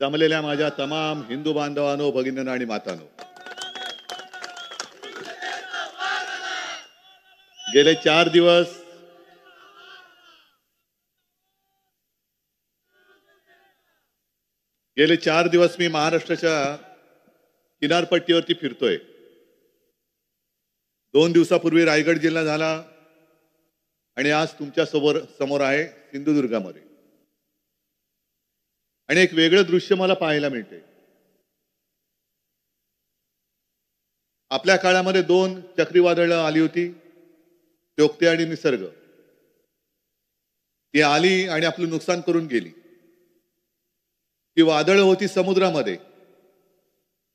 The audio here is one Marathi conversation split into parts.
जमलेल्या माझ्या तमाम हिंदू बांधवांनो, भगिनींनो आणि मातांनो, गेले 4 दिवस मी महाराष्ट्राच्या किनारपट्टीवरती फिरतोय. 2 दिवसापूर्वी रायगड जिल्हा झाला आणि आज तुमच्या समोर आहे सिंधुदुर्गामध्ये. आणि एक वेगळं दृश्य मला पाहायला मिळते. आपल्या काळामध्ये 2 चक्रीवादळं आली होती, टोकते आणि निसर्ग. ती आली आणि आपलं नुकसान करून गेली. ती वादळं होती समुद्रामध्ये.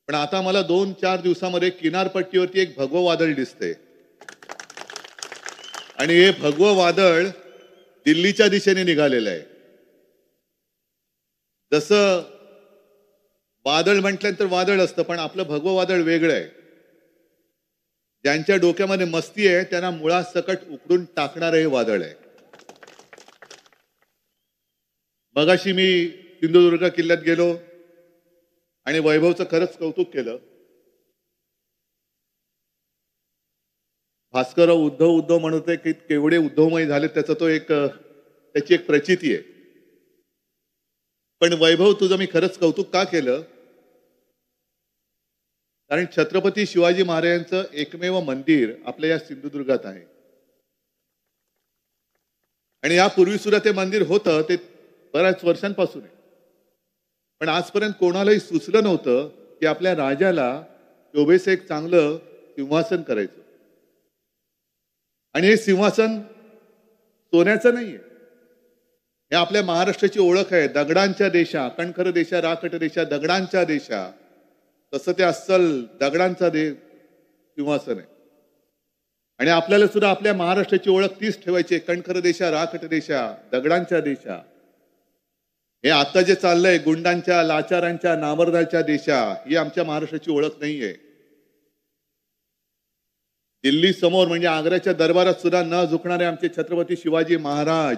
पण आता मला 2-4 दिवसामध्ये किनारपट्टीवरती एक भगवं वादळ दिसते. आणि हे भगवं वादळ दिल्लीच्या दिशेने निघालेलं आहे. जसं वादळ म्हटल्यानंतर वादळ असतं, पण आपलं भगवं वादळ वेगळं आहे. ज्यांच्या डोक्यामध्ये मस्ती आहे त्यांना मुळासकट उकडून टाकणारं हे वादळ आहे. मगाशी मी सिंधुदुर्ग किल्ल्यात गेलो आणि वैभवचं खरंच कौतुक केलं. भास्कर उद्धव म्हणतोय की केवढे उद्धवमय झाले, त्याची एक प्रचिती आहे. पण वैभव, तुझं मी खरंच कौतुक का केलं? कारण छत्रपती शिवाजी महाराजांचं एकमेव मंदिर आपल्या या सिंधुदुर्गात आहे. आणि यापूर्वी सुद्धा ते मंदिर होतं, ते बऱ्याच वर्षांपासून आहे. पण आजपर्यंत कोणालाही सुचलं नव्हतं की आपल्या राजाला शोभेचं एक चांगलं सिंहासन करायचं. आणि हे सिंहासन सोन्याचं नाहीये. हे आपल्या महाराष्ट्राची ओळख आहे. दगडांच्या देशा, कणखर देशा, राखट देशा, दगडांच्या देशा. तसं ते अस्सल दगडांचा सिंहासन आहे. आणि आपल्याला सुद्धा आपल्या महाराष्ट्राची ओळख तीच ठेवायची. कणखर देशा, राखट देशा, दगडांच्या देशा. हे आता जे चाललंय गुंडांच्या, लाचारांच्या, नामर्दाच्या देशा, ही आमच्या महाराष्ट्राची ओळख नाहीये. दिल्ली समोर म्हणजे आग्र्याच्या दरबारात सुद्धा न झुकणारे आमचे छत्रपती शिवाजी महाराज,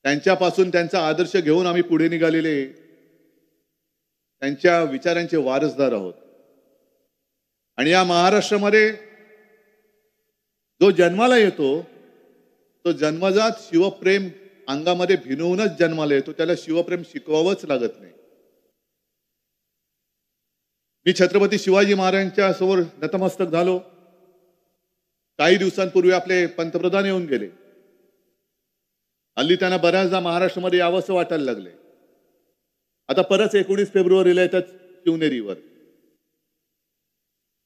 त्यांच्यापासून त्यांचा आदर्श घेऊन आम्ही पुढे निघालेले त्यांच्या विचारांचे वारसदार आहोत. आणि या महाराष्ट्रामध्ये जो जन्माला येतो तो जन्मजात शिवप्रेम अंगामध्ये भिनवूनच जन्माला येतो. त्याला शिवप्रेम शिकवावंच लागत नाही. मी छत्रपती शिवाजी महाराजांच्या समोर नतमस्तक झालो. काही दिवसांपूर्वी आपले पंतप्रधान येऊन गेले. हल्ली त्यांना बऱ्याचदा महाराष्ट्रामध्ये यावंसं वाटायला लागले. आता परत 19 फेब्रुवारीला येतात शिवनेरीवर.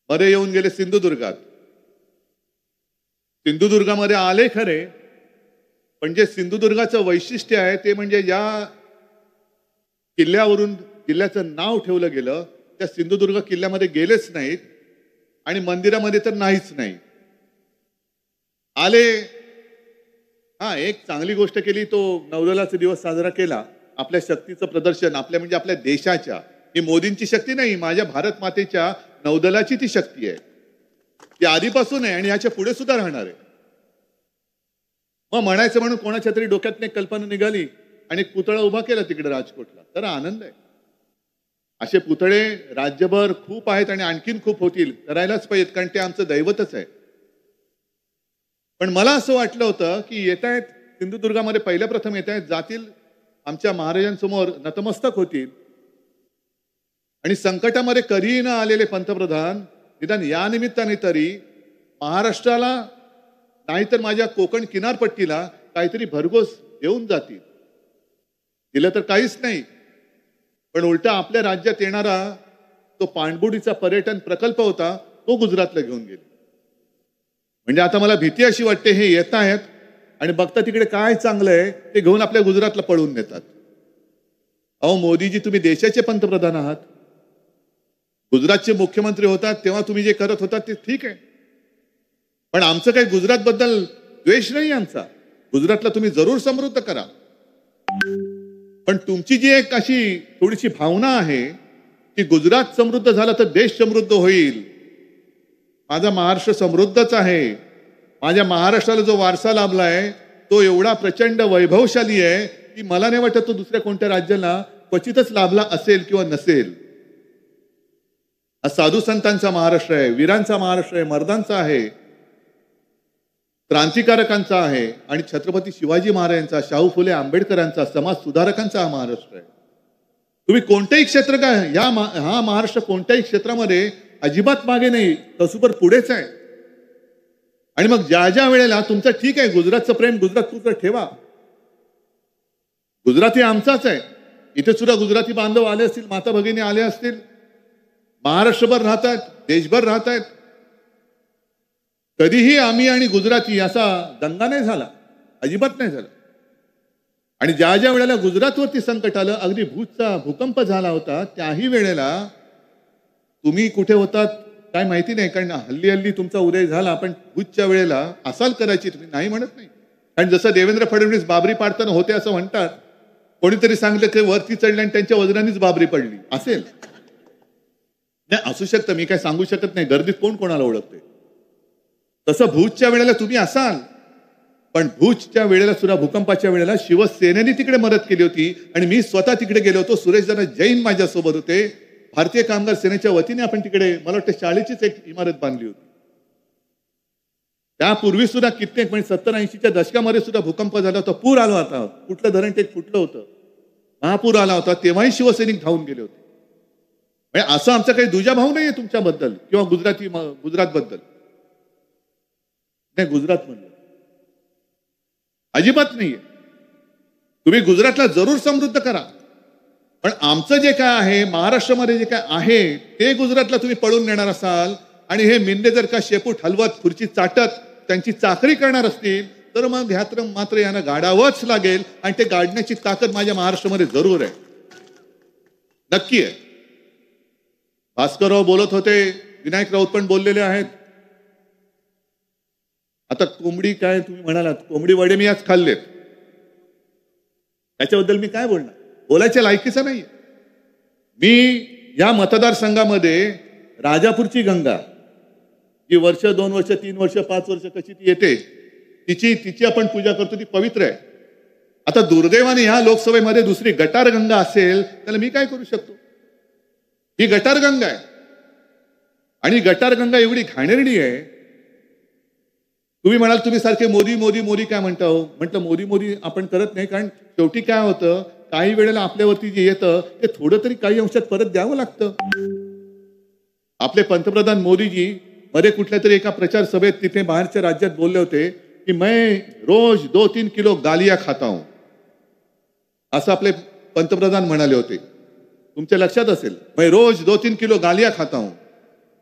मध्ये येऊन गेले सिंधुदुर्गात. सिंधुदुर्गामध्ये आले खरे, पण जे सिंधुदुर्गाचं वैशिष्ट्य आहे ते म्हणजे या किल्ल्यावरून किल्ल्याचं नाव ठेवलं गेलं. त्या सिंधुदुर्ग किल्ल्यामध्ये गेलेच नाहीत आणि मंदिरामध्ये तर नाहीच नाही आले. एक चांगली गोष्ट केली, तो नौदलाचा दिवस साजरा केला. आपल्या शक्तीचं प्रदर्शन, म्हणजे आपल्या देशाच्या. ही मोदींची शक्ती नाही, माझ्या भारत मातेच्या नौदलाची ती शक्ती आहे. ती आधीपासून आहे आणि याच्या पुढे सुद्धा राहणार आहे. मग म्हणायचं म्हणून कोणाच्या तरी डोक्यात एक कल्पना निघाली आणि एक पुतळा उभा केला तिकडे राजकोटला. तर आनंद आहे. असे पुतळे राज्यभर खूप आहेत आणि आणखीन खूप होतील. करायलाच पाहिजेत, कारण ते आमचं दैवतच आहे. पण मला असं वाटलं होतं की येत आहेत सिंधुदुर्गामध्ये, पहिल्या प्रथम येत आहेत, जातील आमच्या महाराजांसमोर नतमस्तक होतील. आणि संकटामध्ये कधीही न आलेले पंतप्रधान निदान या निमित्ताने तरी महाराष्ट्राला नाहीतर माझ्या कोकण किनारपट्टीला काहीतरी भरघोस देऊन जातील. दिलं तर काहीच नाही, पण उलटा आपल्या राज्यात येणारा तो पाणबुडीचा पर्यटन प्रकल्प होता, तो गुजरातला घेऊन गेले. म्हणजे आता मला भीती अशी वाटते, हे येत आहेत आणि बघता तिकडे काय चांगलं आहे ते घेऊन आपल्या गुजरातला पळून नेतात. अहो मोदीजी, तुम्ही देशाचे पंतप्रधान आहात. गुजरातचे मुख्यमंत्री होतात तेव्हा तुम्ही जे करत होता ते ठीक आहे, पण आमचं काही गुजरात बद्दल द्वेष नाही आमचा. गुजरातला तुम्ही जरूर समृद्ध करा, पण तुमची जी एक अशी थोडीशी भावना आहे की गुजरात समृद्ध झाला तर देश समृद्ध होईल. माझा महाराष्ट्र समृद्धच आहे. माझ्या महाराष्ट्राला जो वारसा लाभलाय तो एवढा प्रचंड वैभवशाली आहे की मला नाही वाटत तो दुसऱ्या कोणत्या राज्याला क्वचितच लाभला असेल किंवा नसेल. हा साधू संतांचा महाराष्ट्र आहे, वीरांचा महाराष्ट्र आहे, मर्दांचा आहे, क्रांतिकारकांचा आहे आणि छत्रपती शिवाजी महाराजांचा, शाहू फुले आंबेडकरांचा, समाज सुधारकांचा हा महाराष्ट्र आहे. तुम्ही कोणतेही क्षेत्र काय हा महाराष्ट्र कोणत्याही क्षेत्रामध्ये अजिबात मागे नाही, तसुपर पुढेच आहे. आणि मग ज्या ज्या वेळेला तुमचं ठीक आहे गुजरातचं प्रेम गुजरातपुरतं ठेवा, गुजरात हे आमचाच आहे. इथे सुद्धा गुजराती बांधव आले असतील, माता भगिनी आले असतील, महाराष्ट्रभर राहतात, देशभर राहतात. कधीही आम्ही आणि गुजराती असा दंगा नाही झाला, अजिबात नाही झाला. आणि ज्या ज्या वेळेला गुजरातवरती संकट आलं, अगदी भूजचा भूकंप झाला होता, त्याही वेळेला तुम्ही कुठे होतात काय माहिती नाही, कारण हल्ली हल्ली तुमचा उदय झाला, पण भूजच्या वेळेला असाल करायची तुम्ही, नाही म्हणत नाही. कारण जसं देवेंद्र फडणवीस बाबरी पाडताना होते असं म्हणतात, कोणीतरी सांगितलं की वरती चढले आणि त्यांच्या वजनानेच बाबरी पडली असेल, नाही असू शकतं, मी काय सांगू शकत नाही, गर्दीत कोण कोणाला ओळखते. तसं भूजच्या वेळेला तुम्ही असाल, पण भूजच्या वेळेला सुद्धा भूकंपाच्या वेळेला शिवसेनेने तिकडे मदत केली होती आणि मी स्वतः तिकडे गेलो होतो. सुरेशदादा जैन माझ्यासोबत होते. भारतीय कामगार सेनेच्या वतीने आपण तिकडे मला वाटतं शाळेचीच एक इमारत बांधली होती. त्यापूर्वी सुद्धा कित्येक म्हणजे 70-80च्या दशकामध्ये सुद्धा भूकंप झाला होता, पूर आला होता, कुठलं धरण ते फुटलं होतं, महापूर आला होता, तेव्हाही शिवसैनिक धावून गेले होते. म्हणजे असं आमचा काही दुजाभाव नाहीये तुमच्याबद्दल किंवा गुजरातबद्दल नाही, गुजरात मधलं अजिबात नाहीये. तुम्ही गुजरातला जरूर समृद्ध करा, पण आमचं जे काय आहे महाराष्ट्रामध्ये जे काय आहे ते गुजरातला तुम्ही पळून नेणार असाल आणि हे मिंदे जर का शेपूट हलवत खुर्ची चाटत त्यांची चाकरी करणार असतील तर मग ह्यात मात्र यांना गाडावंच लागेल. आणि ते गाडण्याची ताकद माझ्या महाराष्ट्रामध्ये जरूर आहे, नक्की आहे. भास्करराव बोलत होते, विनायक राऊत पण बोललेले आहेत. आता कोंबडी काय तुम्ही म्हणालात, कोंबडी वडे मी आज खाल्लेत, त्याच्याबद्दल मी काय बोलणार, बोलायच्या लायकीचं नाही. मी या मतदारसंघामध्ये राजापूरची गंगा जी वर्ष 2 वर्ष 3 वर्ष 5 वर्ष कशी ती येते तिची आपण पूजा करतो, ती पवित्र आहे. आता दुर्दैवाने ह्या लोकसभेमध्ये दुसरी गटार गंगा असेल त्याला मी काय करू शकतो. ही गटार गंगा आहे आणि गटार गंगा एवढी घाणेरडी आहे. तुम्ही म्हणाल तुम्ही सारखे मोदी मोदी मोदी काय म्हणता हो, म्हटलं मोदी मोदी आपण करत नाही, कारण शेवटी काय होतं काही वेळेला आपल्यावरती जे येतं ते थोडं तरी काही अंशात परत द्यावं लागतं. आपले पंतप्रधान मोदीजी मध्ये कुठल्या तरी एका प्रचार सभेत तिथे बाहेरच्या राज्यात बोलले होते की मैं रोज 2-3 किलो गालिया खाता हूं, असं आपले पंतप्रधान म्हणाले होते. तुमच्या लक्षात असेल, मैं रोज 2-3 किलो गालिया खाता हूं.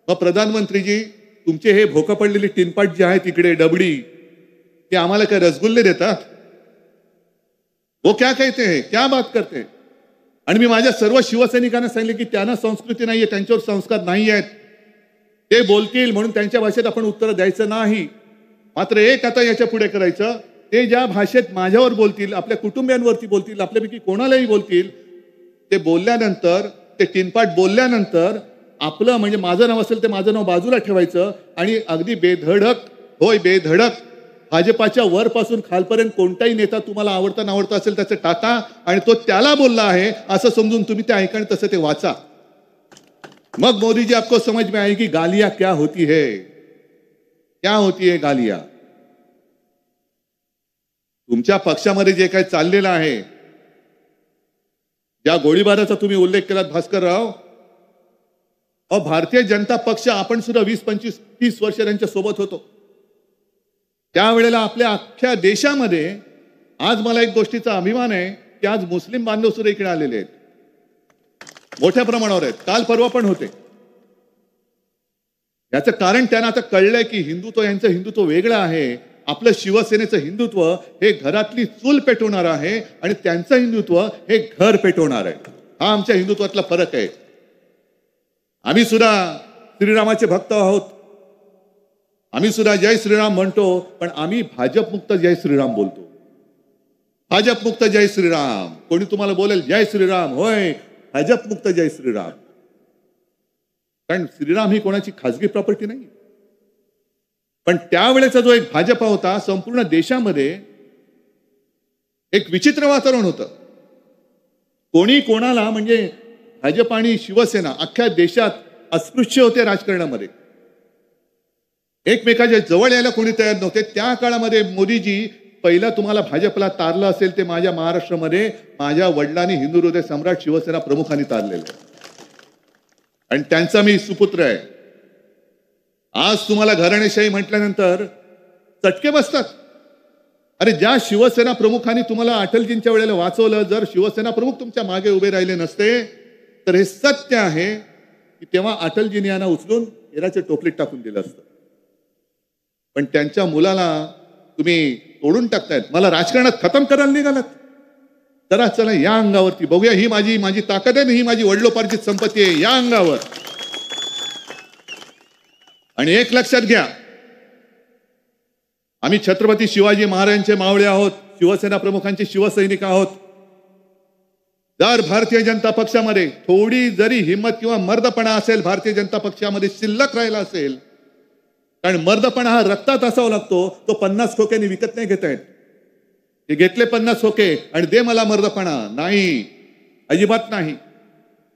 मग प्रधानमंत्रीजी तुमचे हे भोकं पडलेली टिनपाट जे आहे तिकडे डबडी, ते आम्हाला काय रसगुल्ले देतात, वो क्या कहते हैं, क्या बात करते. आणि मी माझ्या सर्व शिवसैनिकांना सांगितले की त्यांना संस्कृती नाहीये, त्यांच्यावर संस्कार नाही आहेत, ते बोलतील म्हणून त्यांच्या भाषेत आपण उत्तर द्यायचं नाही. मात्र एक आता याच्या पुढे करायचं, ते ज्या भाषेत माझ्यावर बोलतील, आपल्या कुटुंबियांवरती बोलतील, आपल्यापैकी कोणालाही बोलतील, ते बोलल्यानंतर ते टिनपाट बोलल्यानंतर आपलं म्हणजे माझं नाव असेल ते माझं नाव बाजूला ठेवायचं आणि अगदी बेधडक, होय बेधडक भाजपाच्या वरपासून खालपर्यंत कोणताही नेता तुम्हाला आवडता नावडता असेल त्याचं टाका आणि तो त्याला बोलला आहे असं समजून तुम्ही ते ऐका आणि तसं ते वाचा. मग मोदी जी आपको समझ में आएगी गालियां क्या होती है, क्या होती है गालियां. तुमच्या पक्षामध्ये जे काही चाललेलं आहे, ज्या गोळीबाराचा तुम्ही उल्लेख केलात भास्करराव, भारतीय जनता पक्ष आपण सुद्धा 20, 25, 30 वर्ष त्यांच्या सोबत होतो. त्यावेळेला आपल्या अख्ख्या देशामध्ये आज मला एक गोष्टीचा अभिमान आहे की आज मुस्लिम बांधव सुद्धा इकडे आलेले आहेत, मोठ्या प्रमाणावर आहेत, काल परवा पण होते. याचं कारण त्यांना आता कळलंय की हिंदुत्व यांचं हिंदुत्व वेगळं आहे, आपलं शिवसेनेचं हिंदुत्व हे घरातली चूल पेटवणार आहे आणि त्यांचं हिंदुत्व हे घर पेटवणार आहे. हा आमच्या हिंदुत्वातला फरक आहे. आम्ही सुद्धा श्रीरामाचे भक्त आहोत, आम्ही सुद्धा जय श्रीराम म्हणतो, पण आम्ही भाजप मुक्त जय श्रीराम बोलतो. भाजप मुक्त जय श्रीराम. कोणी तुम्हाला बोलेल जय श्रीराम, होय भाजप मुक्त जय श्रीराम. कारण श्रीराम ही कोणाची खासगी प्रॉपर्टी नाही. पण त्यावेळेचा जो एक भाजपा होता, संपूर्ण देशामध्ये एक विचित्र वातावरण होतं. कोणी कोणाला म्हणजे भाजप आणि शिवसेना अख्ख्या देशात अस्पृश्य होते राजकारणामध्ये, एकमेकाच्या जवळ यायला कोणी तयार नव्हते. त्या काळामध्ये मोदीजी पहिला तुम्हाला भाजपला तारलं असेल ते माझ्या महाराष्ट्रामध्ये माझ्या वडिलांनी हिंदू हृदय सम्राट शिवसेना प्रमुखांनी तारलेलं आहे आणि त्यांचा मी सुपुत्र आहे. आज तुम्हाला घराणेशाही म्हटल्यानंतर चटके बसतात. अरे ज्या शिवसेना प्रमुखांनी तुम्हाला अटलजींच्या वेळेला वाचवलं, जर शिवसेना प्रमुख तुमच्या मागे उभे राहिले नसते तर हे सत्य आहे की तेव्हा अटलजींनी यांना उचलून हिराच्या टोपलीत टाकून दिलं असतं. पण त्यांच्या मुलाला तुम्ही तोडून टाकतायत. मला राजकारणात खतम करायला निघालात. जरा चला या अंगावरती बघूया, ही माझी ताकद आहे, ही माझी वडिलोपार्जित संपत्ती आहे, या अंगावर. आणि एक लक्षात घ्या, आम्ही छत्रपती शिवाजी महाराजांचे मावळे आहोत, शिवसेना प्रमुखांचे शिवसैनिक आहोत. जर भारतीय जनता पक्षामध्ये थोडी जरी हिंमत किंवा मर्दपणा असेल, भारतीय जनता पक्षामध्ये शिल्लक राहिला असेल, कारण मर्दपणा हा रक्तात असावा लागतो, तो 50 खोक्यांनी विकत नाही घेता येत. हे घेतले 50 खोके आणि दे मला मर्दपणा, नाही, अजिबात नाही.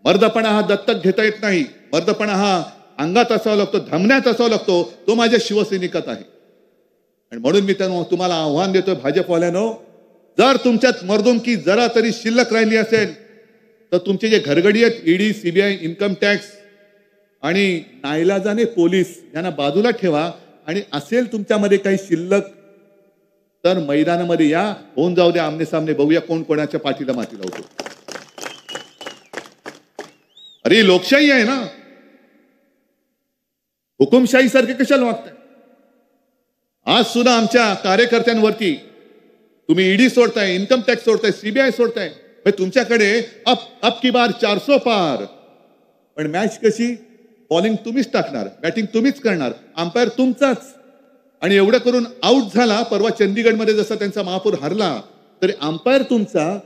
मर्दपणा हा दत्तक घेता येत नाही. मर्दपणा हा अंगात असावा लागतो, धमन्यात असावा लागतो. तो माझ्या शिवसैनिकात आहे. आणि म्हणून मी तुम्हाला आव्हान देतोय भाजपवाल्यानो, जर तुमच्यात मर्दुमकी जरा तरी शिल्लक राहिली असेल तर तुमचे जे घरगडी आहेत, ईडी, सीबीआय, इन्कम टॅक्स आणि नाईलाजाने पोलीस यांना बाजूला ठेवा. आणि असेल तुमच्यामध्ये काही शिल्लक तर मैदानामध्ये या, होऊन जाऊ द्या आमने सामने, बघूया कोण कोणाच्या पाठीला माती लावतो. अरे लोकशाही आहे ना, हुकुमशाही सारखे कशाला वागताय? आज सुद्धा आमच्या कार्यकर्त्यांवरती तुम्ही ईडी सोडताय, इन्कम टॅक्स सोडताय, सीबीआय सोडताय. तुमच्याकडे अप की बार 400 पार. पण मॅच कशी? बॉलिंग तुम्हीच टाकणार, बॅटिंग तुम्हीच करणार, अंपायर तुमचाच. आणि एवढं करून आउट झाला, परवा चंदीगडमध्ये जसा त्यांचा महापौर हरला तरी अंपायर तुमचा,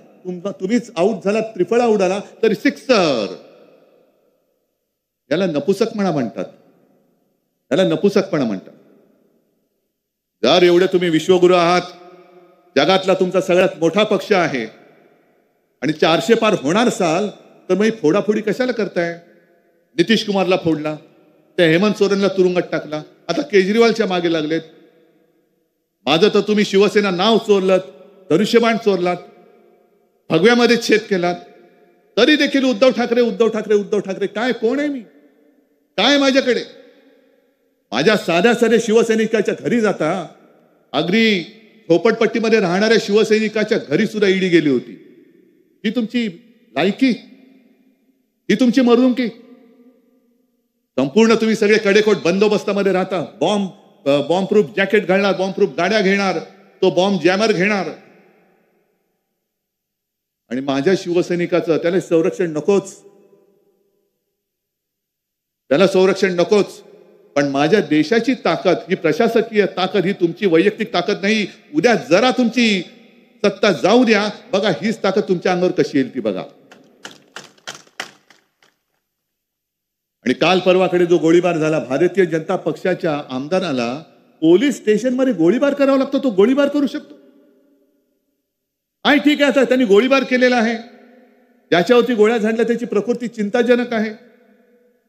तुम्हीच आउट झाला, त्रिफळा उडाला तरी सिक्सर. याला नपुसकपणा म्हणतात, याला नपुसकपणा म्हणतात. जर एवढे तुम्ही विश्वगुरु आहात, जगातला तुमचा सगळ्यात मोठा पक्ष आहे आणि 400 पार होणार असाल तर मग फोडाफोडी कशाला करताय? नितीश कुमारला फोडला, त्या हेमंत सोरेनला तुरुंगात टाकला, आता केजरीवालच्या मागे लागलेत. माझं तर तुम्ही शिवसेना नाव चोरलत, धनुष्यबाण चोरलात, भगव्यामध्ये छेद केलात, तरी देखील उद्धव ठाकरे उद्धव ठाकरे उद्धव ठाकरे. काय, कोण आहे मी? काय माझ्याकडे? माझ्या साध्या साध्या शिवसैनिकाच्या घरी जाता, अगदी झोपडपट्टीमध्ये राहणाऱ्या शिवसैनिकाच्या घरी सुद्धा ईडी गेली होती. ही तुमची लायकी? ही तुमची मर्दुमकी? संपूर्ण तुम्ही सगळे कडेकोट बंदोबस्तामध्ये राहता, बॉम्ब प्रूफ जॅकेट घालणार, बॉम्ब प्रूफ गाड्या घेणार, तो बॉम्ब जॅमर घेणार. आणि माझ्या शिवसैनिकाचं त्याला संरक्षण नकोच, त्याला संरक्षण नकोच. पण माझ्या देशाची ताकद, ही प्रशासकीय ताकद, ही तुमची वैयक्तिक ताकद नाही. उद्या जरा तुमची सत्ता जाऊ द्या, बघा हीच ताकद तुमच्या अंगावर कशी येईल ती बघा. आणि काल परवाकडे जो गोळीबार झाला, भारतीय जनता पक्षाच्या आमदाराला पोलीस स्टेशनमध्ये गोळीबार करावा लागतो, तो गोळीबार करू शकतो? आहे ठीक आहे, आता त्यांनी गोळीबार केलेला आहे, ज्याच्यावरती गोळ्या झाडल्या त्याची प्रकृती चिंताजनक आहे,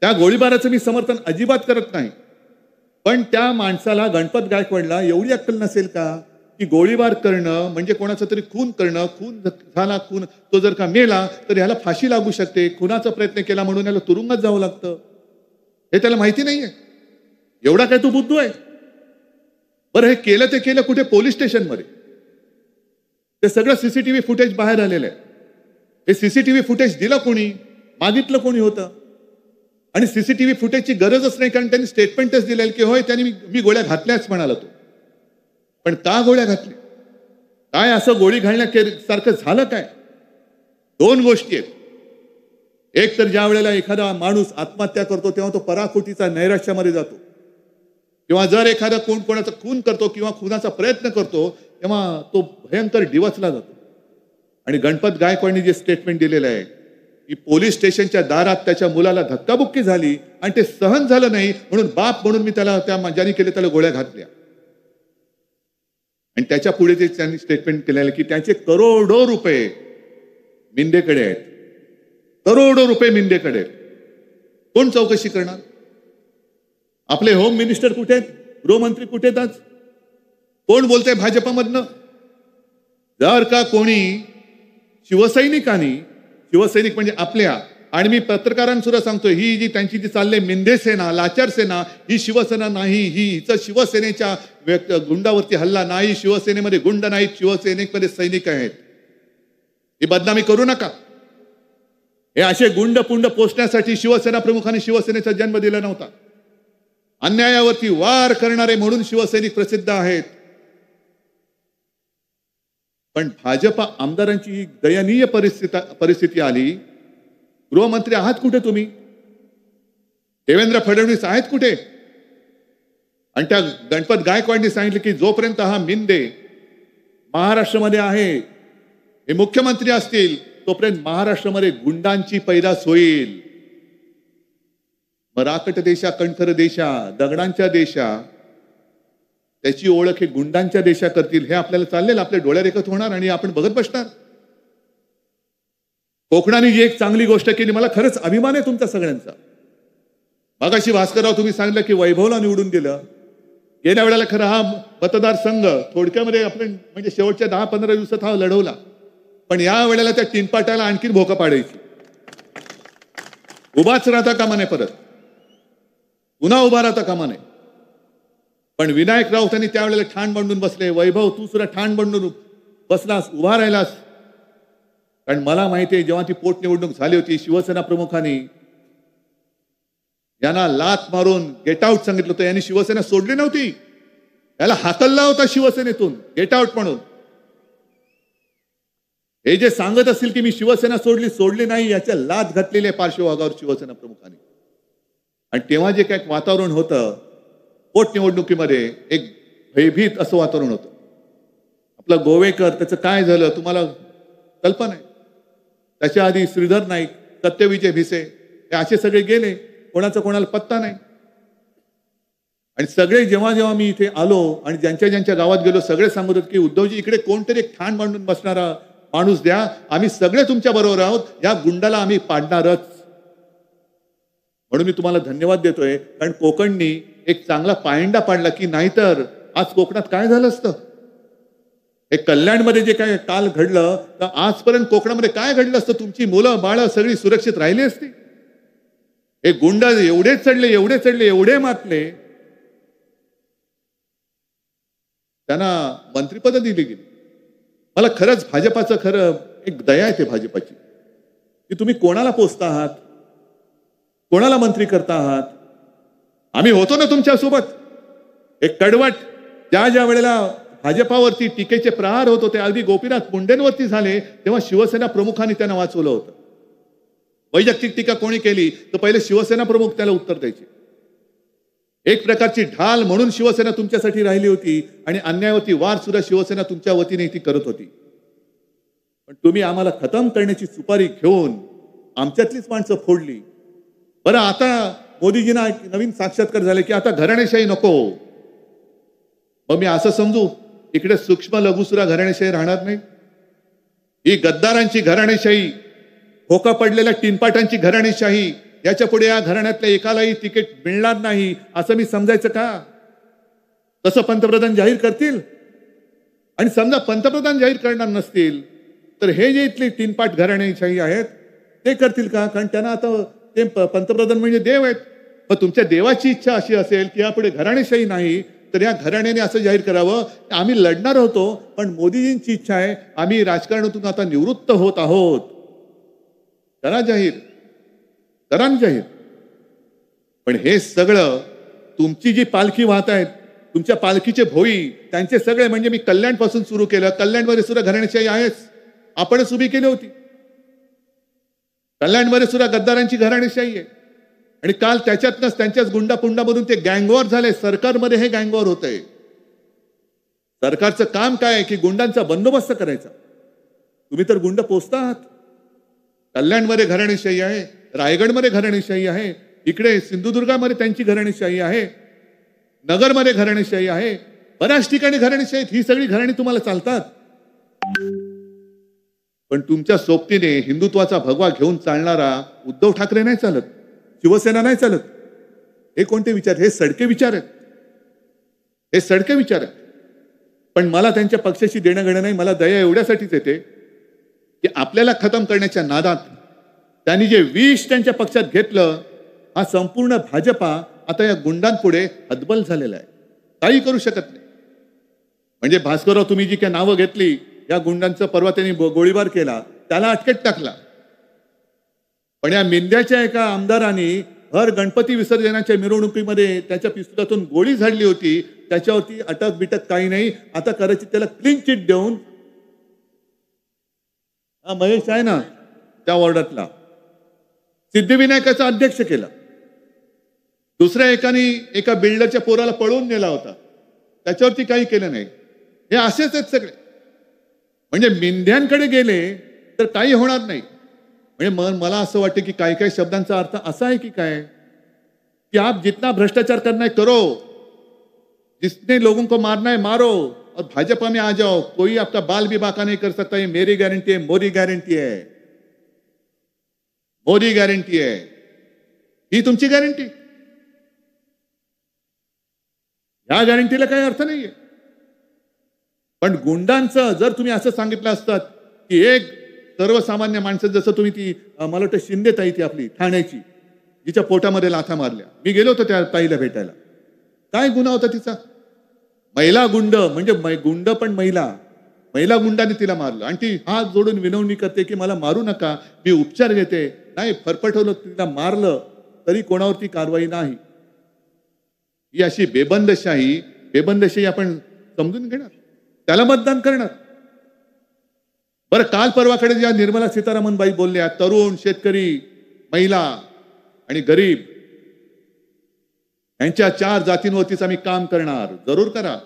त्या गोळीबाराचं मी समर्थन अजिबात करत नाही. पण त्या माणसाला, गणपत गायकवाडला एवढी अक्कल नसेल का की गोळीबार करणं म्हणजे कोणाचा तरी खून करणं, खून झाला, खून तो जर का मेला तर ह्याला फाशी लागू शकते, खुनाचा प्रयत्न केला म्हणून याला तुरुंगात जावं लागतं, हे त्याला माहिती नाहीये? एवढा काय तो बुद्धू आहे? बरं, हे केलं ते केलं कुठे? पोलीस स्टेशनमध्ये. ते सगळं सीसीटीव्ही फुटेज बाहेर आलेलं आहे. हे सीसीटीव्ही फुटेज दिलं कोणी? मागितलं कोणी होतं? आणि सीसीटीव्ही फुटेजची गरजच नाही, कारण त्यांनी स्टेटमेंटच दिलेलं की होय त्यांनी मी गोळ्या घातल्याच म्हणाला तो. पण का गोळ्या घातल्या? काय असं गोळी घालण्यासारखं झालं काय? दोन गोष्टी आहेत. एक तर ज्या वेळेला एखादा माणूस आत्महत्या करतो तेव्हा तो पराकोटीचा नैराश्यामध्ये जातो, किंवा जर एखादा कोण कोणाचा खून करतो किंवा खुनाचा प्रयत्न करतो तेव्हा तो भयंकर डिवचला जातो. आणि गणपत गायकवाडनी जे स्टेटमेंट दिलेलं आहे की पोलीस स्टेशनच्या दारात त्याच्या मुलाला धक्काबुक्की झाली आणि ते सहन झालं नाही म्हणून बाप म्हणून मी त्याला, त्या ज्याने केले त्याला गोळ्या घातल्या. आणि त्याच्या पुढे ते त्यांनी स्टेटमेंट केलेलं की त्याचे करोडो रुपये मिंदेकडे आहेत, करोडो रुपये मिंदेकडे आहेत. कोण चौकशी करणार? आपले होम मिनिस्टर कुठे आहेत? गृहमंत्री कुठे आहेत? आज कोण बोलतंय भाजपमधनं? जर का कोणी शिवसैनिकांनी, शिवसैनिक म्हणजे आपल्या, आणि मी पत्रकारांसुद्धा सांगतोय, ही जी त्यांची जी चालले मिंदे सेना, लाचार सेना, ही शिवसेना नाही. हिचं शिवसेनेच्या गुंडावरती हल्ला नाही. शिवसेनेमध्ये गुंड नाहीत, शिवसेनेमध्ये सैनिक आहेत. ही बदनामी करू नका. हे असे गुंड पुंड पोचण्यासाठी शिवसेना प्रमुखांनी शिवसेनेचा जन्म दिला नव्हता. अन्यायावरती वार करणारे म्हणून शिवसैनिक प्रसिद्ध आहेत. पण भाजप आमदारांची ही दयनीय परिस्थिती आली. गृहमंत्री आहात कुठे तुम्ही? देवेंद्र फडणवीस आहेत कुठे? आणि त्या गणपत गायकवाडनी सांगितलं की जोपर्यंत हा मिंदे महाराष्ट्रामध्ये आहे, हे मुख्यमंत्री असतील, तोपर्यंत महाराष्ट्रामध्ये गुंडांची पैदास होईल. मराकट देशा, कणखर देशा, दगडांच्या देशा, त्याची ओळख हे गुंडांच्या देशा करतील. हे आपल्याला चाललेलं आपल्या डोळ्यादेखत होणार आणि आपण बघत बसणार. कोकणाने जी एक चांगली गोष्ट केली, मला खरंच अभिमान आहे तुमचा सगळ्यांचा. मगाशी भास्करराव तुम्ही सांगितलं की वैभवला निवडून दिलं. गेल्या वेळेला खरं हा मतदारसंघ थोडक्यामध्ये आपण म्हणजे शेवटच्या 10-15 दिवसात हा लढवला, पण या वेळेला त्या टिनपाटाला आणखीन भोकं पाडायची. उभाच राहता कामा नये, परत पुन्हा उभा राहता कामा नये. पण विनायक राऊत त्यांनी त्यावेळेला ठाण बांधून बसले. वैभव तू सुद्धा ठाण बांधून बसलास, उभा राहिलास. कारण मला माहिती आहे, जेव्हा ती पोटनिवडणूक झाली होती, शिवसेना प्रमुखांनी यांना लात मारून गेट आउट सांगितलं होतं. यांनी शिवसेना सोडली नव्हती, याला हाकलला होता शिवसेनेतून गेट आउट म्हणून. हे जे सांगत असतील की मी शिवसेना सोडली नाही, याच्या लात घातलेल्या पार्श्वभागावर शिवसेना प्रमुखांनी. आणि तेव्हा जे काय वातावरण होतं पोटनिवडणुकीमध्ये, एक भयभीत असं वातावरण होतं. आपलं गोवेकर, त्याचं काय झालं तुम्हाला कल्पना आहे. त्याच्या आधी श्रीधर नाईक, सत्यविजय भिसे, हे असे सगळे गेले, कोणाचा कोणाला पत्ता नाही. आणि सगळे जेव्हा मी इथे आलो आणि ज्यांच्या गावात गेलो, सगळे सांगत होते की उद्धवजी इकडे कोणतरी एक ठाण बांधून बसणारा माणूस द्या, आम्ही सगळे तुमच्या बरोबर आहोत, या गुंडाला आम्ही पाडणारच. म्हणून मी तुम्हाला धन्यवाद देतोय, कारण कोकणनी एक चांगला पायंडा पाडला, की नाहीतर आज कोकणात काय झालं असतं. हे कल्याणमध्ये जे काय काल घडलं, तर आजपर्यंत कोकणामध्ये काय घडलं असतं. तुमची मुलं बाळ सगळी सुरक्षित राहिली असती. हे गुंड एवढे चढले, एवढे मातले, त्यांना मंत्रिपद दिली गेली. मला खरंच भाजपाचं खरं एक दया येते भाजपाची, की तुम्ही कोणाला पोचता आहात, कोणाला मंत्री करता आहात. आम्ही होतो ना तुमच्यासोबत. एक कडवट ज्या वेळेला भाजपावरती टीकेचे प्रहार होत होते, अगदी गोपीनाथ मुंडेंवरती झाले, तेव्हा शिवसेना प्रमुखांनी त्यांना वाचवलं होतं. वैयक्तिक टीका कोणी केली तर पहिले शिवसेना प्रमुख त्याला उत्तर द्यायचे. एक प्रकारची ढाल म्हणून शिवसेना तुमच्यासाठी राहिली होती आणि अन्यायावरती वार सुद्धा शिवसेना तुमच्या वतीने ती करत होती. पण तुम्ही आम्हाला खतम करण्याची सुपारी घेऊन आमच्यातलीच माणसं फोडली. बरं, आता मोदीजींना नवीन साक्षात्कार झाले की आता घराणेशाही नको. मग मी असं समजू इकडे सूक्ष्म लघु सुद्धा घराणेशाही राहणार नाही. ही गद्दारांची घराणेशाही, धोका पडलेल्या टिनपाटांची घराणेशाही, याच्या पुढे या घराण्यातल्या एकालाही तिकीट मिळणार नाही असं मी समजायचं का? तसं पंतप्रधान जाहीर करतील. आणि समजा पंतप्रधान जाहीर करणार नसतील तर हे जे इथले टिनपाट घराणेशाही आहेत ते करतील का? कारण त्यांना आता ते पंतप्रधान म्हणजे देव आहेत. मग तुमच्या देवाची इच्छा अशी असेल की यापुढे घराणेशाही नाही, तर या घराण्याने असं जाहीर करावं आम्ही लढणार होतो, पण मोदीजींची इच्छा आहे आम्ही राजकारणातून आता निवृत्त होत आहोत. करा जाहीर, करा जाहीर. पण हे सगळं तुमची जी पालखी वाहत आहेत, तुमच्या पालखीचे भोई, त्यांचे सगळे म्हणजे मी कल्याण पासून सुरू केलं. कल्याणमध्ये सुद्धा घराणेशाही आहेच, आपणच उभी केली होती. कल्याणमध्ये सुद्धा गद्दारांची घराणेशाही आहे. आणि काल त्याच्यातनंच त्यांच्याच गुंडापुंडामधून ते गँगवॉर झाले. सरकारमध्ये हे गँगवॉर होतंय. सरकारचं काम काय आहे की गुंडांचा बंदोबस्त करायचा. तुम्ही तर गुंड पोचता आहात. कल्याणमध्ये घराणेशाही आहे, रायगडमध्ये घराणेशाही आहे, इकडे सिंधुदुर्गामध्ये त्यांची घराणेशाही आहे, नगरमध्ये घराणेशाही आहे, बऱ्याच ठिकाणी घराणेशाही. ही सगळी घराणी तुम्हाला चालतात. पण तुमच्या सोबतीने हिंदुत्वाचा भगवा घेऊन चालणारा उद्धव ठाकरे नाही चालत, शिवसेना नाही चालत. हे कोणते विचार? हे सडके विचार आहेत, हे सडके विचार आहेत. पण मला त्यांच्या पक्षाशी देणं घेणं नाही. मला दया एवढ्यासाठीच येते की आपल्याला खतम करण्याच्या नादात त्यांनी जे विष त्यांच्या पक्षात घेतलं, हा संपूर्ण भाजपा आता या गुंडांपुढे हतबल झालेला आहे, काही करू शकत नाही. म्हणजे भास्करराव, तुम्ही जी काही नावं घेतली, या गुंडांचं परवा त्यांनी गोळीबार केला, त्याला अटकेत टाकला. पण या मिंद्याच्या एका आमदारांनी हर गणपती विसर्जनाच्या मिरवणुकीमध्ये त्याच्या पिस्तुलातून गोळी झाडली होती, त्याच्यावरती अटक बिटक काही नाही. आता करायची त्याला क्लीन चिट देऊन, हा महेश आहे ना त्या वॉर्डातला, सिद्धिविनायकाचा अध्यक्ष केला. दुसऱ्या एका बिल्डरच्या पोराला पळवून नेला होता, त्याच्यावरती काही केलं नाही. हे असेच आहेत सगळे. म्हणजे मिंध्यांकडे गेले तर काही होणार नाही. म्हणजे मला असं वाटतं की काही काही शब्दांचा अर्थ असा आहे की काय, कि आप जितना भ्रष्टाचार करना है करो, जिसने लोगों को मारना है मारो, और भाजपा में आ जाओ, कोई आपका बाल भी बाका नहीं कर सकता. ये मेरी गारंटी है, मोदी गारंटी है, मोदी गारंटी है. ही तुमची गॅरंटी? या गॅरंटीला काही अर्थ नाहीये. पण गुंडांचं जर तुम्ही असं सांगितलं असतात की एक सर्वसामान्य माणसं, जसं तुम्ही ती मला वाटतं शिंदे ताई ती आपली ठाण्याची, जिच्या पोटामध्ये लाथा मारल्या, मी गेलो होतो त्या ताईला भेटायला. काय गुन्हा होता तिचा? महिला गुंड, म्हणजे गुंड पण महिला गुंडाने तिला मारलं. आणि ती हात जोडून विनवणी करते की मला मारू नका, मी उपचार घेते. नाही, फरफटवलं, तिला मारलं, तरी कोणावरती कारवाई नाही. ही अशी बेबंदशाही आपण समजून घेणार, त्याला मतदान करणार. बरं, काल परवाकडे ज्या निर्मला सीतारामन बाई बोलल्या, तरुण, शेतकरी, महिला आणि गरीब यांच्या 4 जातींवरतीच आम्ही काम करणार. जरूर करा.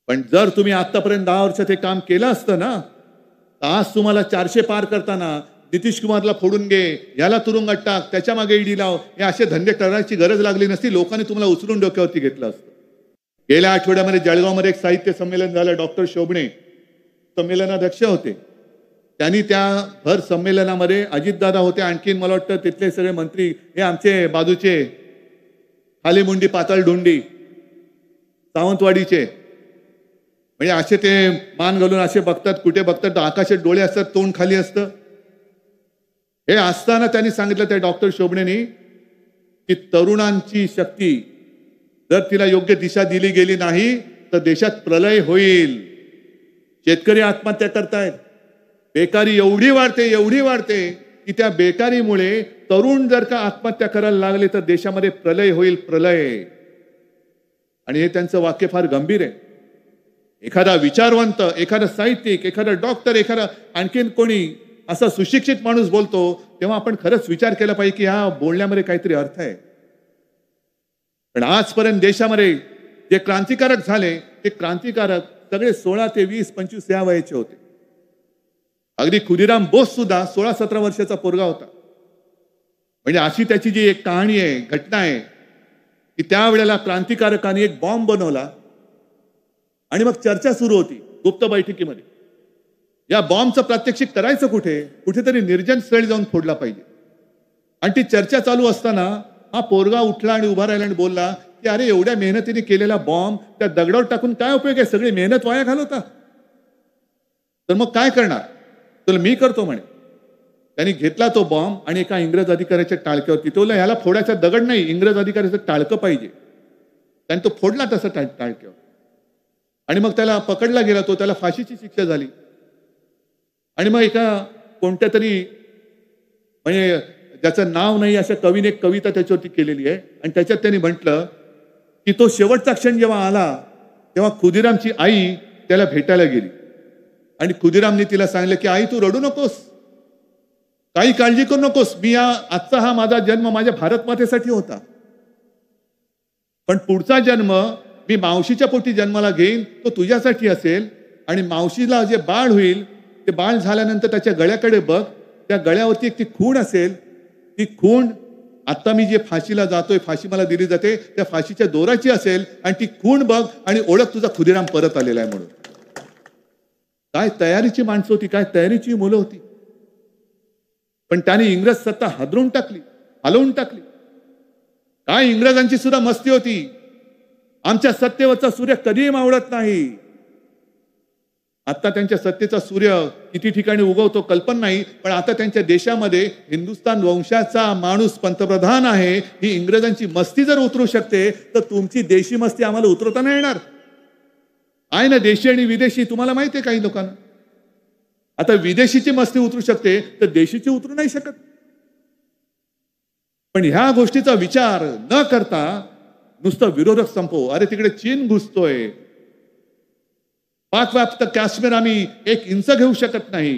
पण जर तुम्ही आतापर्यंत 10 वर्षात हे काम केलं असतं ना, तर आज तुम्हाला 400 पार करताना नितीश कुमारला फोडून घे, याला तुरुंगात टाक, त्याच्या मागे ईडी लाव, हे असे धंदे करायची गरज लागली नसती. लोकांनी तुम्हाला उचलून डोक्यावरती घेतलं असतं. गेल्या आठवड्यामध्ये जळगावमध्ये एक साहित्य संमेलन झालं. डॉक्टर शोभणे संमेलनाध्यक्ष होते. त्यांनी त्या भर संमेलनामध्ये अजितदादा होते, आणखीन मला वाटतं तिथले सगळे मंत्री, हे आमचे बाजूचे खाली मुंडी पातळ ढुंडी सावंतवाडीचे, म्हणजे असे ते मान घालून असे बघतात, कुठे बघतात, आकाशात डोळे असतात, तोंड खाली असतं. हे असताना त्यांनी सांगितलं त्या डॉक्टर शोभणेनी की तरुणांची शक्ती जर तिला योग्य दिशा दिली गेली नाही तर देशात प्रलय होईल. शेतकरी आत्महत्या करतायत, बेकारी एवढी वाढते की त्या बेकारीमुळे तरुण जर का आत्महत्या करायला लागले तर देशामध्ये प्रलय होईल, प्रलय. आणि हे त्यांचं वाक्य फार गंभीर आहे. एखादा विचारवंत, एखादा साहित्यिक, एखादा डॉक्टर, एखादा आणखीन कोणी असा सुशिक्षित माणूस बोलतो, तेव्हा आपण खरंच विचार केला पाहिजे की ह्या बोलण्यामध्ये काहीतरी अर्थ आहे. पण आजपर्यंत देशामध्ये जे क्रांतिकारक झाले, ते क्रांतिकारक सगळे 16 ते 20, 25 या वयाचे होते. अगदी खुदीराम बोस सुद्धा 16-17 वर्षाचा पोरगा होता. म्हणजे अशी त्याची जी एक कहाणी आहे, घटना आहे, की त्यावेळेला क्रांतिकारकांनी एक बॉम्ब बनवला आणि मग चर्चा सुरू होती गुप्त बैठकीमध्ये. या बॉम्बचं प्रात्यक्षिक करायचं कुठे? कुठेतरी निर्जन स्थळी जाऊन फोडला पाहिजे. आणि ती चर्चा चालू असताना हा पोरगा उठला आणि उभा राहिला आणि बोलला की अरे, एवढ्या मेहनतीने केलेला बॉम्ब त्या दगडावर टाकून काय उपयोग आहे? सगळी मेहनत वाया घालवता. तर मग काय करणार? तर मी करतो म्हणे. त्यांनी घेतला तो बॉम्ब आणि एका इंग्रज अधिकाऱ्याच्या टाळक्यावरती तो, ह्याला फोडायचा दगड नाही, इंग्रज अधिकाऱ्याचं टाळकं पाहिजे. त्याने तो फोडला तसं टाळक्यावर. आणि मग त्याला पकडला गेला, तो त्याला फाशीची शिक्षा झाली. आणि मग एका कोणत्या तरी, म्हणजे ज्याचं नाव नाही अशा कवीने एक कविता त्याच्यावरती केलेली आहे. आणि त्याच्यात त्यांनी म्हटलं की तो शेवटचा क्षण जेव्हा आला तेव्हा खुदीरामची आई त्याला भेटायला गेली आणि खुदीरामने तिला सांगितलं की आई, तू रडू नकोस, काही काळजी करू नकोस. आजचा हा माझा जन्म माझ्या भारत मातेसाठी होता, पण पुढचा जन्म मी मावशीच्या पोटी जन्माला घेईन, तो तुझ्यासाठी असेल. आणि मावशीला जे बाळ होईल, ते बाळ झाल्यानंतर त्याच्या गळ्याकडे बघ, त्या गळ्यावरती एक ती खूण असेल. ती खूण आता मी जे फाशीला जातोय, फाशी मला दिली जाते, त्या फाशीच्या दोराची असेल. आणि ती खूण बघ आणि ओळख तुझा खुदीराम परत आलेला आहे म्हणून. काय तयारीची माणसं होती, काय तयारीची मुलं होती. पण त्याने इंग्रज सत्ता हादरून टाकली, हलवून टाकली. काय इंग्रजांची सुद्धा मस्ती होती. आमच्या सत्तेवरचा सूर्य कधीही मावळत नाही. आता त्यांच्या सत्तेचा सूर्य किती ठिकाणी उगवतो कल्पना नाही, पण आता त्यांच्या देशामध्ये हिंदुस्थान वंशाचा माणूस पंतप्रधान आहे. ही इंग्रजांची मस्ती जर उतरू शकते तर तुमची देशी मस्ती आम्हाला उतरवता नाही येणार. आहे ना देशी आणि विदेशी, तुम्हाला माहिती आहे काही लोकांना. आता विदेशीची मस्ती उतरू शकते तर देशीची उतरू नाही शकत. पण ह्या गोष्टीचा विचार न करता नुसतं विरोधक संपव. अरे तिकडे चीन घुसतोय, पाकव्याप्त काश्मीर आम्ही 1 इंच घेऊ शकत नाही,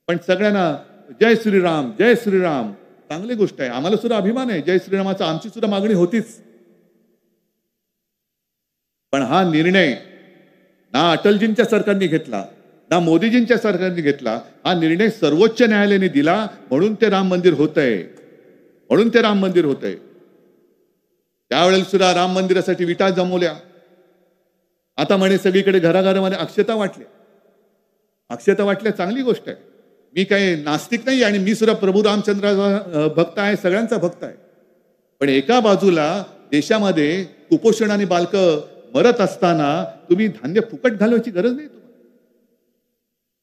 पण सगळ्यांना जय श्रीराम जय श्रीराम. चांगली गोष्ट आहे, आम्हाला सुद्धा अभिमान आहे जय श्रीरामाचा, आमची सुद्धा मागणी होतीच. पण हा निर्णय ना अटलजींच्या सरकारने घेतला ना मोदीजींच्या सरकारने घेतला. हा निर्णय सर्वोच्च न्यायालयाने दिला, म्हणून ते राम मंदिर होतंय, म्हणून ते राम मंदिर होतंय. त्यावेळेला सुद्धा राम मंदिरासाठी विटा जमवल्या. आता म्हणे सगळीकडे घराघरामध्ये अक्षता वाटल्या. अक्षता वाटल्या चांगली गोष्ट आहे. मी काही नास्तिक नाही आणि मी सुद्धा प्रभू रामचंद्राचा भक्त आहे, सगळ्यांचा भक्त आहे. पण एका बाजूला देशामध्ये कुपोषण आणि बालकं मरत असताना तुम्ही धान्य फुकट घालवायची गरज नाही. तुम्हाला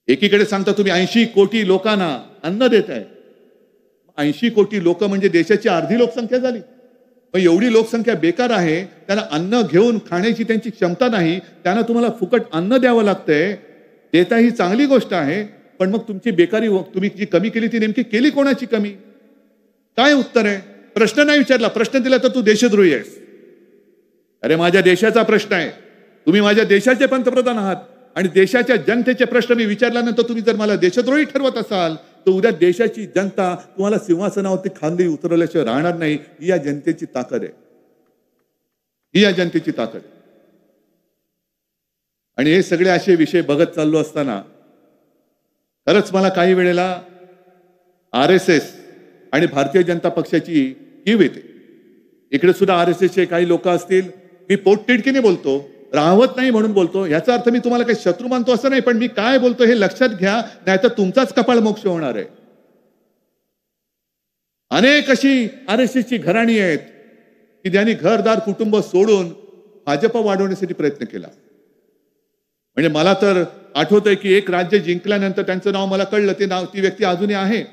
एकीकडे सांगता तुम्ही 80 कोटी लोकांना अन्न देत आहे. 80 कोटी लोक म्हणजे देशाची अर्धी लोकसंख्या झाली. मग एवढी लोकसंख्या बेकार आहे, त्यांना अन्न घेऊन खाण्याची त्यांची क्षमता नाही, त्यांना तुम्हाला फुकट अन्न द्यावं लागतंय. देता ही चांगली गोष्ट आहे, पण मग तुमची बेकारी तुम्ही जी कमी केली ती नेमकी केली कोणाची कमी? काय उत्तर आहे? प्रश्न नाही विचारला, प्रश्न दिला तर तू देशद्रोही आहेस. अरे माझ्या देशाचा प्रश्न आहे, तुम्ही माझ्या देशाचे पंतप्रधान आहात आणि देशाच्या जनतेचे प्रश्न मी विचारल्यानंतर तुम्ही जर मला देशद्रोही ठरवत असाल तर उद्या देशाची जनता तुम्हाला सिंहासनावरती खांदी उतरवल्याशिवाय राहणार नाही. ही या जनतेची ताकद आहे, ही या जनतेची ताकद आहे. आणि हे सगळे असे विषय बघत चाललो असताना खरंच मला काही वेळेला RSS आणि भारतीय जनता पक्षाची कीव येते. इकडे सुद्धा RSSचे काही लोक असतील, मी पोटतिडकीने बोलतो, राहवत नाही म्हणून बोलतो, याचा अर्थ मी तुम्हाला काही शत्रू मानतो असं नाही, पण मी काय बोलतो हे लक्षात घ्या, नाहीतर तुमचाच कपाळ मोक्ष होणार आहे. अनेक अशी RSSची घराणी आहेत की ज्यांनी घरदार कुटुंब सोडून भाजप वाढवण्यासाठी प्रयत्न केला. म्हणजे मला तर आठवतंय की एक राज्य जिंकल्यानंतर त्यांचं नाव मला कळलं, ते नाव ती व्यक्ती अजूनही आहे,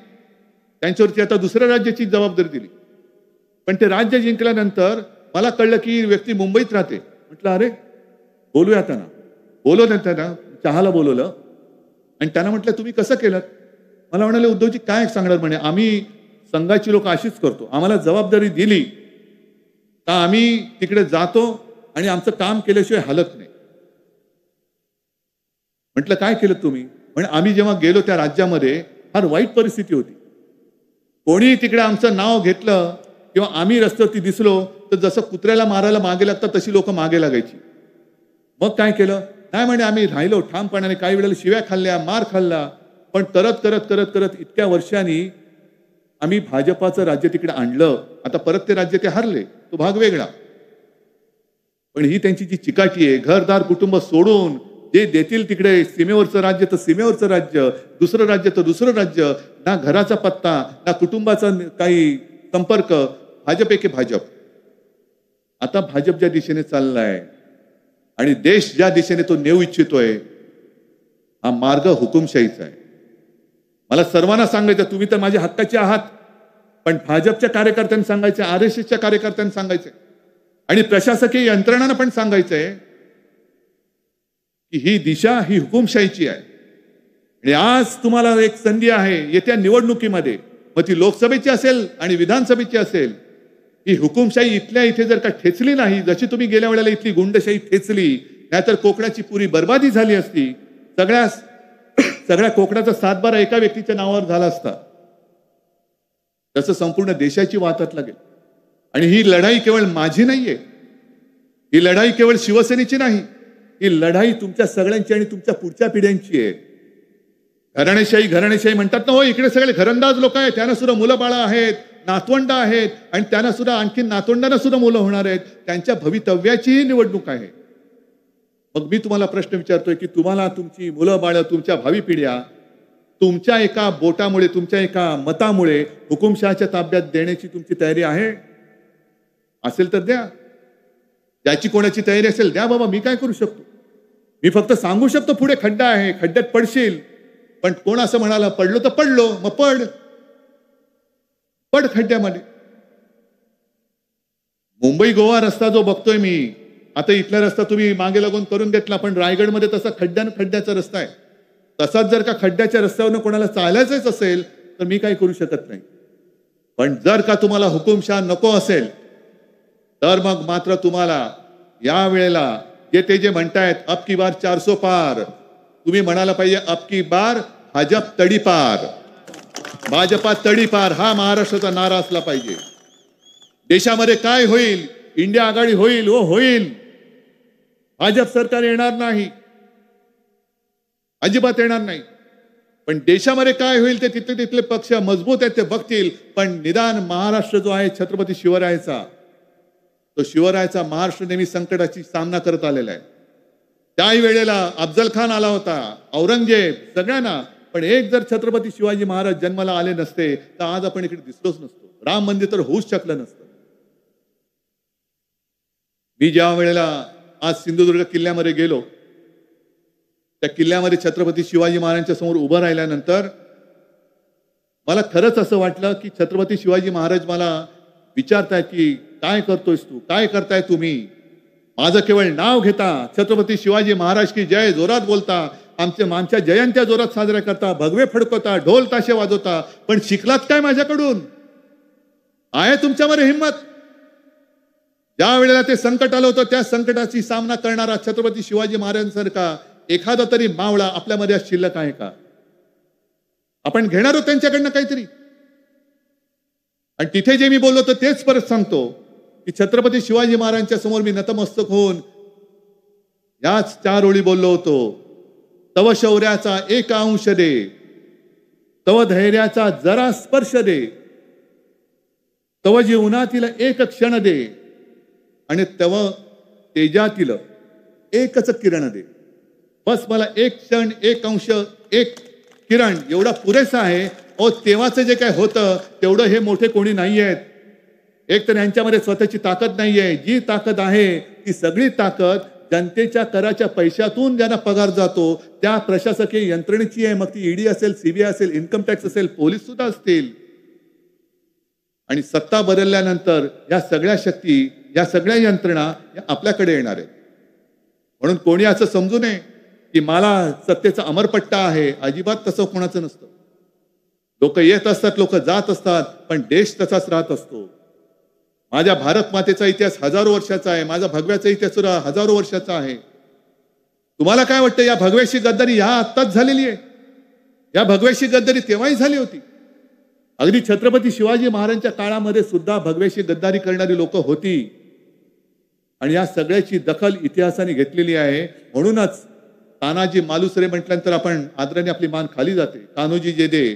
त्यांच्यावरती आता दुसऱ्या राज्याची जबाबदारी दिली. पण ते राज्य जिंकल्यानंतर मला कळलं की व्यक्ती मुंबईत राहते. म्हटलं अरे बोलूया त्यांना, बोलवलं त्यांना, चहाला बोलवलं आणि त्यांना म्हटलं तुम्ही कसं केलं? मला म्हणाले उद्धवजी काय सांगणार? म्हणे आम्ही संघाची लोक अशीच करतो, आम्हाला जबाबदारी दिली का आम्ही तिकडे जातो आणि आमचं काम केल्याशिवाय हलत नाही. म्हटलं काय केलं तुम्ही? म्हणजे आम्ही जेव्हा गेलो त्या राज्यामध्ये फार वाईट परिस्थिती होती. कोणी तिकडे आमचं नाव घेतलं किंवा आम्ही रस्त्यावरती दिसलो तर जसं कुत्र्याला मारायला मागे लागतात तशी लोक मागे लागायची. मग काय केलं? नाही म्हणे आम्ही राहिलो ठामपणाने, काही वेळेला शिव्या खाल्ल्या, मार खाल्ला, पण करत करत करत करत इतक्या वर्षांनी आम्ही भाजपाचं राज्य तिकडे आणलं. आता परत ते राज्य ते हरले, तो भाग वेगळा. पण ही त्यांची जी चिकाटी आहे, घरदार कुटुंब सोडून जे देतील तिकडे, सीमेवरचं राज्य तर सीमेवरचं राज्य, दुसरं राज्य तर दुसरं राज्य, ना घराचा पत्ता ना कुटुंबाचा काही संपर्क, भाजप एके भाजप. आता भाजप ज्या दिशेने चाललाय आणि देश ज्या दिशेने तो नेऊ इच्छितोय, हा मार्ग हुकुमशाहीचा आहे. मला सर्वांना सांगायचं, तुम्ही तर माझ्या हक्काचे आहात, पण भाजपच्या कार्यकर्त्यांनी सांगायचे, RSSच्या कार्यकर्त्यांनी सांगायचे आणि प्रशासकीय यंत्रणांना पण सांगायचंय की ही दिशा ही हुकुमशाहीची आहे. आणि आज तुम्हाला एक संधी आहे येत्या निवडणुकीमध्ये, मग ती लोकसभेची असेल आणि विधानसभेची असेल, ही हुकुमशाही इथल्या इथे जर का ठेचली नाही, जशी तुम्ही गेल्या वेळेला इथली गुंडशाही ठेचली, नाहीतर कोकणाची पुरी बर्बादी झाली असती. सगळ्या कोकणाचा 7/12 एका व्यक्तीच्या नावावर झाला असता. तसं संपूर्ण देशाची वाहतात लागेल. आणि ही लढाई केवळ माझी नाहीये, ही लढाई केवळ शिवसेनेची नाही, ही लढाई तुमच्या सगळ्यांची आणि तुमच्या पुढच्या पिढ्यांची आहे. घराणेशाही म्हणतात ना, हो इकडे सगळे घरंदाज लोक आहेत, त्यांना सुद्धा मुलं बाळा आहेत, नातवंड आहेत आणि त्यांना सुद्धा आणखी नातवंडांना सुद्धा मुलं होणार आहेत. त्यांच्या भवितव्याचीही निवडणूक आहे. मग मी तुम्हाला प्रश्न विचारतोय की तुम्हाला तुमची मुलं बाळ, तुमच्या भावी पिढ्या तुमच्या एका बोटामुळे, तुमच्या एका मतामुळे हुकुमशहाच्या ताब्यात देण्याची तुमची तयारी आहे? असेल तर द्या. ज्याची कोणाची तयारी असेल द्या बाबा, मी काय करू शकतो? मी फक्त सांगू शकतो पुढे खड्डा आहे, खड्ड्यात पडशील. पण कोण असं म्हणाला पडलो तर पडलो, मग पड खड्ड्यामध्ये. मुंबई गोवा रस्ता जो बघतोय मी आता, इथला रस्ता तुम्ही मागे लागून करून घेतला, पण रायगडमध्ये तसा खड्ड्याचा रस्ता आहे. तसाच जर का खड्ड्याच्या रस्त्यावरनं कोणाला चालायचंच असेल तर मी काही करू शकत नाही. पण जर का तुम्हाला हुकुमशहा नको असेल तर मग मात्र तुम्हाला या वेळेला जे म्हणतायत अब की बार 400 पार, तुम्ही म्हणायला पाहिजे अब की बार भाजप तडीपार, भाजपा तडीपार हा महाराष्ट्राचा नारा असला पाहिजे. देशामध्ये काय होईल? इंडिया आघाडी होईल, होईल. भाजप सरकार येणार नाही, अजिबात येणार नाही. पण देशामध्ये काय होईल ते तिथले पक्ष मजबूत आहेत ते बघतील. पण निदान महाराष्ट्र जो आहे छत्रपती शिवरायाचा, तो शिवरायाचा महाराष्ट्र नेहमी संकटाची सामना करत आलेला आहे. त्याही वेळेला अफजल खान आला होता, औरंगजेब, सगळ्यांना. पण एक जर छत्रपती शिवाजी महाराज जन्माला आले नसते तर आज आपण इकडे दिसलोच नसतो. राम मंदिर तर होऊच शकलं नसतं. मी ज्या वेळेला आज सिंधुदुर्ग किल्ल्यामध्ये गेलो, त्या किल्ल्यामध्ये छत्रपती शिवाजी महाराजांच्या समोर उभं राहिल्यानंतर मला खरंच असं वाटलं की छत्रपती शिवाजी महाराज मला विचारताय की काय करतोयस तू, काय करताय तुम्ही? माझं केवळ नाव घेता, छत्रपती शिवाजी महाराज की जय जोरात बोलता, आमच्या जयंत्या जोरात साजऱ्या करता, भगवे फडकवता, ढोल ताशे वाजवता, पण शिकलात काय माझ्याकडून? आहे तुमच्यामध्ये हिंमत? ज्या वेळेला ते संकट आलं होतं त्या संकटाची सामना करणारा छत्रपती शिवाजी महाराजांसारखा एखादा तरी मावळा आपल्यामध्ये शिल्लक आहे का? आपण घेणार आहोत त्यांच्याकडनं काहीतरी. आणि तिथे जे मी बोललो तर तेच परत सांगतो की छत्रपती शिवाजी महाराजांच्या समोर मी नतमस्तक होऊन याच 4 ओळी बोललो होतो. तव शौर्याचा एक अंश दे, तव धैर्याचा जरा स्पर्श दे, तव जीवनातील एक क्षण दे, आणि तव तेजातील एकच किरण दे. बस मला एक क्षण, एक अंश, एक किरण एवढा पुरेसा आहे. तेव्हाचं जे काय होतं तेवढं हे मोठे कोणी नाही आहेत. एक तर यांच्यामध्ये स्वतःची ताकद नाहीये. जी ताकद आहे ती सगळी ताकद जनतेच्या कराच्या पैशातून ज्यांना पगार जातो त्या प्रशासकीय यंत्रणेची आहे. मग ती ईडी असेल, सीबीआय असेल, इन्कम टॅक्स असेल, पोलीस सुद्धा असतील. आणि सत्ता बदलल्यानंतर या सगळ्या शक्ती, या सगळ्या यंत्रणा या आपल्याकडे येणार आहेत. म्हणून कोणी असं समजू नये की मला सत्तेचा अमरपट्टा आहे. अजिबात तसं कोणाचं नसतं. लोक येत असतात, लोक जात असतात, पण देश तसाच राहत असतो. माझ्या भारत मातेचा इतिहास हजारो वर्षाचा आहे. माझा भगव्याचा इतिहास सुद्धा हजारो वर्षाचा आहे. तुम्हाला काय वाटतं या भगव्याशी गद्दारी या आत्ताच झालेली आहे? या भगव्याशी गद्दारी तेव्हाही झाली होती. अगदी छत्रपती शिवाजी महाराजांच्या काळामध्ये सुद्धा भगव्याशी गद्दारी करणारी लोक होती. आणि या सगळ्याची दखल इतिहासाने घेतलेली आहे. म्हणूनच तानाजी मालुसरे म्हटल्यानंतर आपण आदराने आपली मान खाली जाते. कान्होजी जेदे,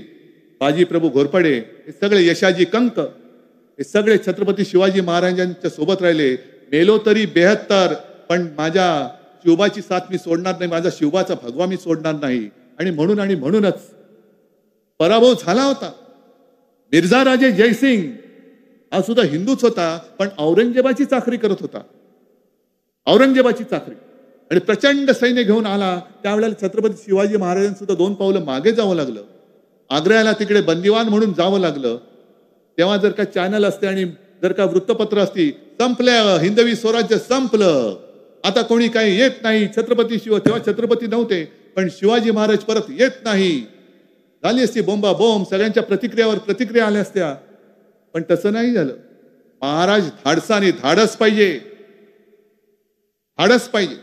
बाजी प्रभू घोरपडे, हे सगळे, यशाजी कंक, हे सगळे छत्रपती शिवाजी महाराजांच्या सोबत राहिले. मेलो तरी 72, पण माझ्या शिवबाची साथ मी सोडणार नाही, माझा शिवबाचा भगवा मी सोडणार नाही. आणि म्हणूनच पराभव झाला होता. मिर्झा राजे जयसिंग हा सुद्धा हिंदूच होता, पण औरंगजेबाची चाकरी करत होता. औरंगजेबाची चाकरी. आणि प्रचंड सैन्य घेऊन आला. त्यावेळेला छत्रपती शिवाजी महाराजांना सुद्धा 2 पावलं मागे जावं लागलं. आग्र्याला तिकडे बंदिवान म्हणून जावं लागलं. तेव्हा जर का चॅनल असते आणि जर का वृत्तपत्र असती, संपलं, हिंदवी स्वराज्य संपलं, आता कोणी काही येत नाही. तेव्हा छत्रपती नव्हते, पण शिवाजी महाराज परत येत नाही, झाली असती बोंबा बोंब, सगळ्यांच्या प्रतिक्रियावर प्रतिक्रिया आल्या असत्या. पण तसं नाही झालं. महाराज धाडसाने, धाडस पाहिजे, धाडस पाहिजे.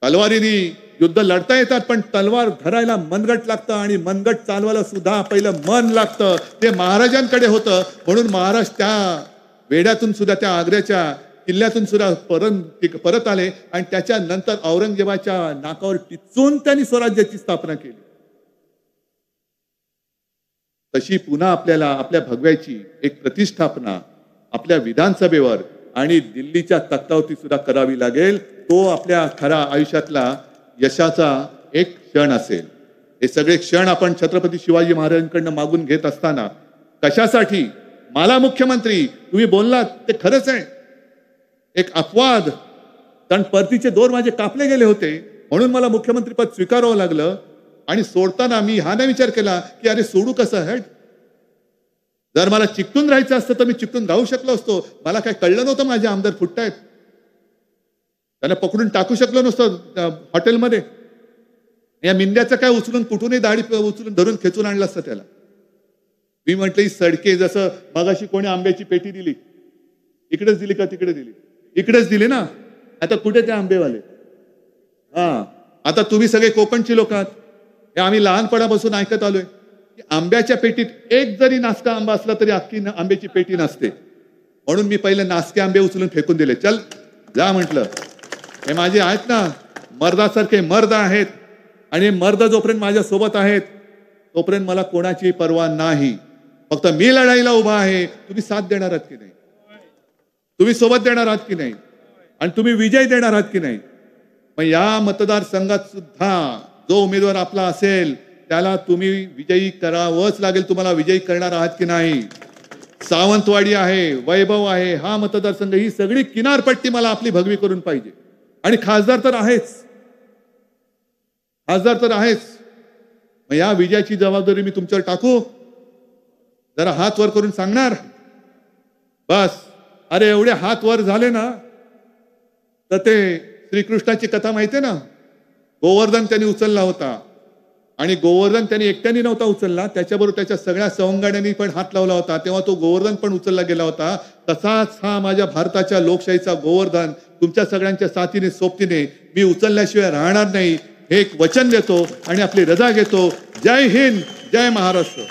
तलवारीने युद्ध लढता येतात, पण तलवार धरायला मनगट लागतं आणि मनगट चालवायला सुद्धा पहिलं मन लागतं. ते महाराजांकडे होतं. म्हणून महाराज त्या वेड्यातून सुद्धा, त्या आग्र्याच्या किल्ल्यातून सुद्धा परत आले आणि त्याच्यानंतर औरंगजेबाच्या नाकावर टिचून त्यांनी स्वराज्याची स्थापना केली. तशी पुन्हा आपल्याला आपल्या भगव्याची एक प्रतिष्ठापना आपल्या विधानसभेवर आणि दिल्लीच्या तख्तावरती सुद्धा करावी लागेल. तो आपल्या खऱ्या आयुष्यातला यशाचा एक क्षण असेल. हे सगळे क्षण आपण छत्रपती शिवाजी महाराजांकडनं मागून घेत असताना कशासाठी? मला मुख्यमंत्री तुम्ही बोललात ते खरंच आहे, एक अपवाद, कारण परतीचे दोर माझे कापले गेले होते म्हणून मला मुख्यमंत्री पद स्वीकारावं लागलं. आणि सोडताना मी हा नाही विचार केला की अरे सोडू कसं हट. जर मला चिकटून राहायचं असतं तर मी चिकटून राहू शकलो असतो. मला काय कळलं नव्हतं माझे आमदार फुटतायत, त्यांना पकडून टाकू शकलो नसतं हॉटेलमध्ये. या मिंद्याचं काय उचलून कुठूनही दाढी उचलून धरून खेचून आणलं असतं त्याला. मी म्हटलं ही सडके, जसं मगाशी कोणी आंब्याची पेटी दिली, इकडेच दिली का तिकडे दिली? इकडेच दिली ना. आता कुठे ते आंबेवाले? आता तुम्ही सगळे कोकणची लोक आहात. हे आम्ही लहानपणापासून ऐकत आलोय की आंब्याच्या पेटीत एक जरी नासका आंबा असला तरी अख्खी आंब्याची पेटी नसते. म्हणून मी पहिले नासके आंबे उचलून फेकून दिले. चल जा म्हटलं, हे माझे आहेत ना मर्दासारखे मर्द आहेत, आणि मर्द जोपर्यंत माझ्या सोबत आहेत तोपर्यंत मला कोणाची पर्वा नाही. फक्त मी लढाईला उभा आहे. तुम्ही साथ देणार आहात की नाही? तुम्ही सोबत देणार आहात की नाही? आणि तुम्ही विजय देणार आहात की नाही? मग या मतदारसंघात सुद्धा जो उमेदवार आपला असेल त्याला तुम्ही विजयी करावंच लागेल. तुम्हाला विजयी करणार आहात की नाही? सावंतवाडी आहे, वैभव आहे, हा मतदारसंघ, ही सगळी किनारपट्टी मला आपली भगवी करून पाहिजे. आणि खासदार तर आहेच, खासदार तर आहेच. मग या विजयाची जबाबदारी मी तुमच्यावर टाकू? जरा हात वर करून सांगणार बस. अरे एवढे हात वर झाले ना तर ते श्रीकृष्णाची कथा माहितीये ना, गोवर्धन त्यांनी उचलला होता. आणि गोवर्धन त्यांनी एकट्याने नव्हता उचलला, त्याच्याबरोबर त्याच्या सगळ्या सवंगड्यांनी पण हात लावला होता, तेव्हा तो गोवर्धन पण उचलला गेला होता. तसाच हा माझ्या भारताच्या लोकशाहीचा गोवर्धन तुमच्या सगळ्यांच्या साथीने सोबतीने मी उचलल्याशिवाय राहणार नाही, हे एक वचन देतो आणि आपली रजा घेतो. जय हिंद, जय महाराष्ट्र.